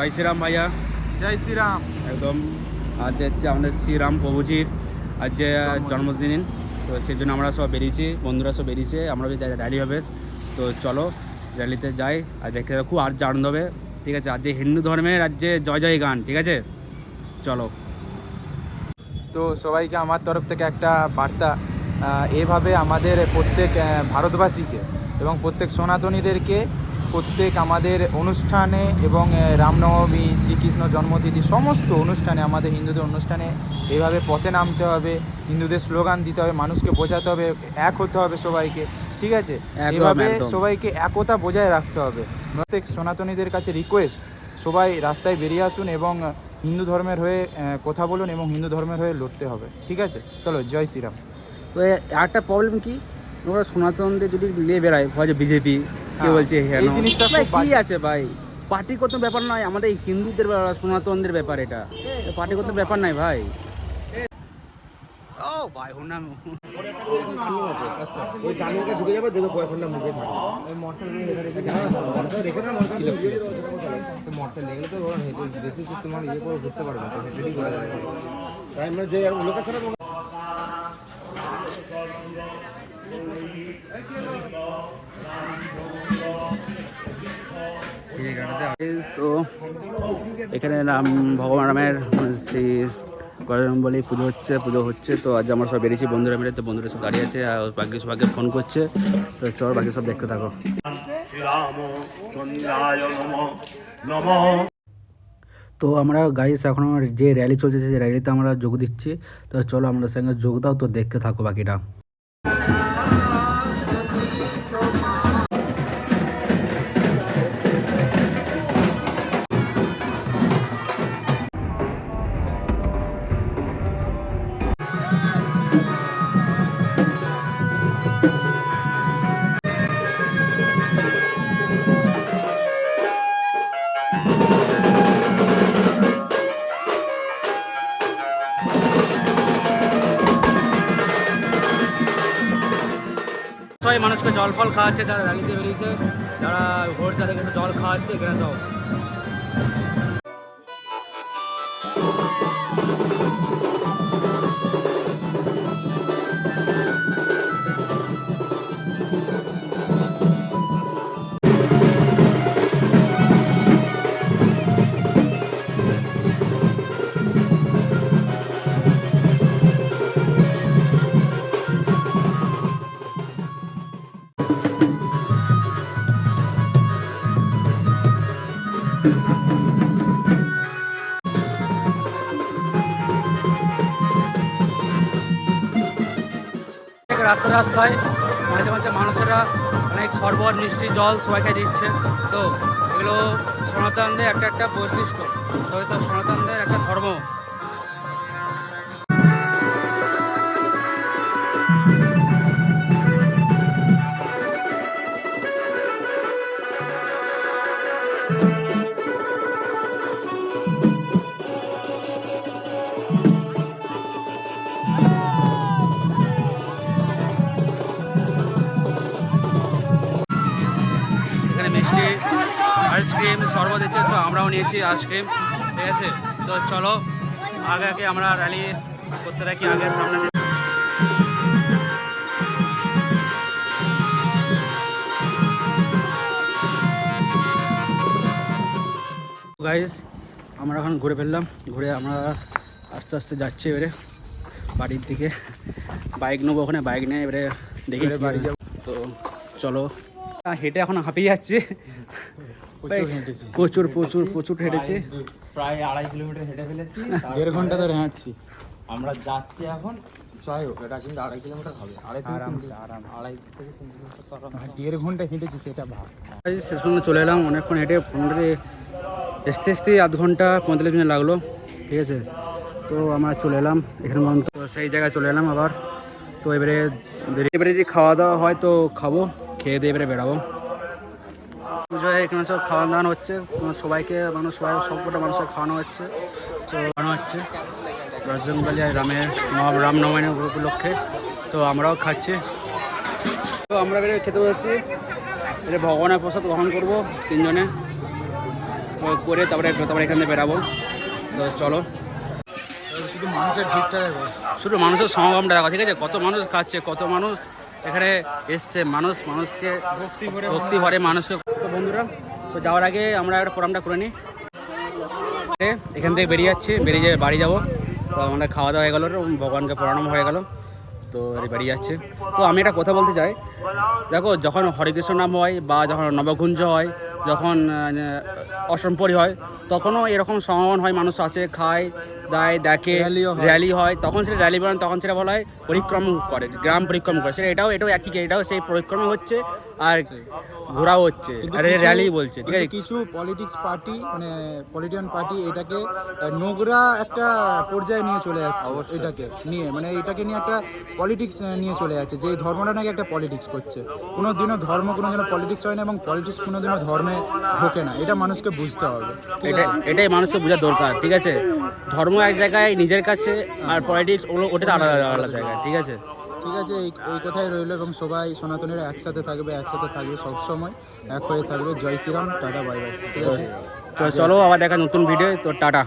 জয় শ্রীরাম ভাইয়া। জয় শ্রীরাম। একদম আজ হচ্ছে আমাদের শ্রীরাম প্রভুজির আজ যে জন্মদিন, তো সেই জন্য আমরা সব বেরিয়েছি, বন্ধুরা সব বেরিয়েছে, আমরা র্যালি হবে। তো চলো র্যালিতে যাই আর দেখতে খুব আর আনন্দ হবে। ঠিক আছে, আজ যে হিন্দু ধর্মের আজ যে জয় জয় গান, ঠিক আছে চলো। তো সবাইকে আমার তরফ থেকে একটা বার্তা, এভাবে আমাদের প্রত্যেক ভারতবাসীকে এবং প্রত্যেক সনাতনীদেরকে প্রত্যেক আমাদের অনুষ্ঠানে এবং রামনবমী, শ্রীকৃষ্ণ জন্মতিথি সমস্ত অনুষ্ঠানে, আমাদের হিন্দুদের অনুষ্ঠানে এইভাবে পথে নামতে হবে, হিন্দুদের স্লোগান দিতে হবে, মানুষকে বোঝাতে হবে, এক হতে হবে সবাইকে, ঠিক আছে। এভাবে সবাইকে একতা বজায় রাখতে হবে। প্রত্যেক সনাতনীদের কাছে রিকোয়েস্ট, সবাই রাস্তায় বেরিয়ে আসুন এবং হিন্দু ধর্মের হয়ে কথা বলুন এবং হিন্দু ধর্মের হয়ে লড়তে হবে, ঠিক আছে। চলো, জয় শ্রীরাম। তো একটা প্রবলেম কি, ওরা সনাতনদের যদি নিয়ে বেড়ায়, হয় বিজেপি কেউ বলছে এই জিনিসটা কি আছে ভাই, পার্টিগত ব্যাপার নয়, আমাদের হিন্দুদের সনাতনদের ব্যাপার, এটা পার্টিগত ব্যাপার নাই ভাই। ও ভাই ওর নাম ওই টার্নিংটা ঢুকে যাবে, দেবে পয়সাটা মুখে থাকবে। ওই মোটরসাইকেল রেখে না, মোটরসাইকেল লেগে তো বেশি তোমার ইয়ে করে ঘুরতে পারবে না, সেটাই করা যাবে। তাই আমরা যে লোকেশনে তো এখানে রাম ভগবান রামের শ্রী বলি পুজো হচ্ছে। তো আজ আমরা সব বেরিয়েছি বন্ধুরা মিলে, তো বন্ধুরা সব দাঁড়িয়ে আছে আর বাকি সবাইকে ফোন করছে। তো চল বাকি সব দেখতে থাকো। তো আমরা গাইস এখন যে র্যালি চলছে সেই র্যালিতে আমরা যোগ দিচ্ছি। তো চলো আমাদের সঙ্গে যোগ দাও, তো দেখতে থাকো বাকিটা। সবাই মানুষকে জল ফল খাওয়াচ্ছে, যারা র্যালিতে বেরিয়েছে, যারা ভোট যাদের কাছে জল খাওয়াচ্ছে এখানে সব। রাস্তায় মাঝে মাঝে মানুষেরা অনেক শরবত, মিষ্টি, জল সবাইকে দিচ্ছে। তো এগুলো সনাতনদের একটা বৈশিষ্ট্য, সনাতনদের একটা ধর্ম। মিষ্টি, আইসক্রিম, শরবত দিচ্ছে, তো আমরাও নিয়েছি আইসক্রিম, ঠিক আছে। তো চলো আগে আমরা র্যালি করতে থাকি আগে সামনে। গাইস আমরা এখন ঘুরে ফেললাম, ঘুরে আমরা আস্তে আস্তে যাচ্ছি এবারে বাড়ির দিকে। বাইক নেবো, ওখানে বাইক নিয়ে এবারে দেখি বাড়ি যাবো। তো চলো, হেঁটে এখন হাঁপিয়ে যাচ্ছি, প্রচুর হেঁটেছি, প্রায় 2.5 কিলোমিটার হেঁটে ফেলেছি, 1.5 ঘন্টা ধরে হাঁটছি। আমরা যাচ্ছি এখন, যাই হোক এটা কিন্তু 2.5 কিলোমিটার হবে, 2.5 থেকে 3 কিলোমিটার, 1.5 ঘন্টা হেঁটেছি, সেটা ভাব। শেষ পর্যন্ত চলে এলাম, অনেকক্ষণ হেঁটে মোটামুটি আসতে 1/2 ঘন্টা 45 মিনিট লাগলো, ঠিক আছে। তো আমরা চলে এলাম এখানে পর্যন্ত, সেই জায়গায় চলে এলাম আবার। তো এবারে যদি খাওয়া দাওয়া হয় তো খাবো, খেয়ে দিয়ে এবারে বেরাবো। পুজোয় এখানে সব খাওয়া দাওয়ানো হচ্ছে, সবাইকে সবকটা মানুষের খাওয়ানো হচ্ছে, রজনীকালী রামনবমী উপলক্ষে। তো আমরাও খাচ্ছি। তো আমরা এবারে খেতে বসেছি, এটা ভগবানের প্রসাদ গ্রহণ করবো 3 জনে। করে তারপরে এখান থেকে বেরাবো। তো চলো, শুধু মানুষের ভিড়টা দেখো, শুধু মানুষের সমাগমটা দেখো, ঠিক আছে? কত মানুষ খাচ্ছে, কত মানুষ এখানে এসছে, মানুষকে ভক্তি ভরে মানুষকে। তো বন্ধুরা, তো যাওয়ার আগে আমরা একটা প্রোগ্রামটা করে নিই। এখান থেকে বেরিয়ে যাচ্ছি, বেরিয়ে বাড়ি যাবো। তো আমাদের খাওয়া দাওয়া হয়ে গেলো, ভগবানকে প্রণাম হয়ে গেল, তো বেরিয়ে যাচ্ছে। তো আমি একটা কথা বলতে চাই, দেখো যখন হরেকৃষ্ণ নাম হয় বা যখন নবকুঞ্জ হয়, যখন অষ্টমপ্রহরী হয়, তখনও এরকম সমাগম হয়, মানুষ আসে, খায় দায়, দেখে, র্যালি হয়। তখন সেটা র্যালি বলেন, তখন সেটা বলা হয় পরিক্রম করে, গ্রাম পরিক্রম করে। সেটা এটাও একই, এটাও সেই পরিক্রমই হচ্ছে আর ঘোরাও হচ্ছে, আর র্যালি বলছে, ঠিক আছে? কিছু পলিটিক্স পার্টি, মানে পলিটিক্যাল পার্টি এটাকে নোংরা একটা পর্যায়ে নিয়ে চলে যাচ্ছে, এটাকে নিয়ে, মানে এটাকে নিয়ে একটা পলিটিক্স নিয়ে চলে যাচ্ছে, যে এই ধর্মটা নাকি একটা পলিটিক্স করছে। কোনোদিনও ধর্ম কোনোদিনও পলিটিক্স হয় না, এবং পলিটিক্স কোনোদিনও ধর্মে ঢোকে না, এটা মানুষকে বুঝতে হবে, ঠিক আছে? এটাই মানুষকে বোঝা দরকার, ঠিক আছে? ধর্ম এক জায়গায় নিজের কাছে, আর পলিটিক্স ওটা তো আলাদা আলাদা জায়গায়, ঠিক আছে? ঠিক আছে, এই কথাই রইলো, এবং সবাই সনাতনীরা একসাথে থাকবে সবসময়, এক হয়ে থাকবে। জয় শ্রীরাম, টাটা, বাই বাই, ঠিক আছে? চলো আবার দেখা নতুন ভিডিও, তো টাটা।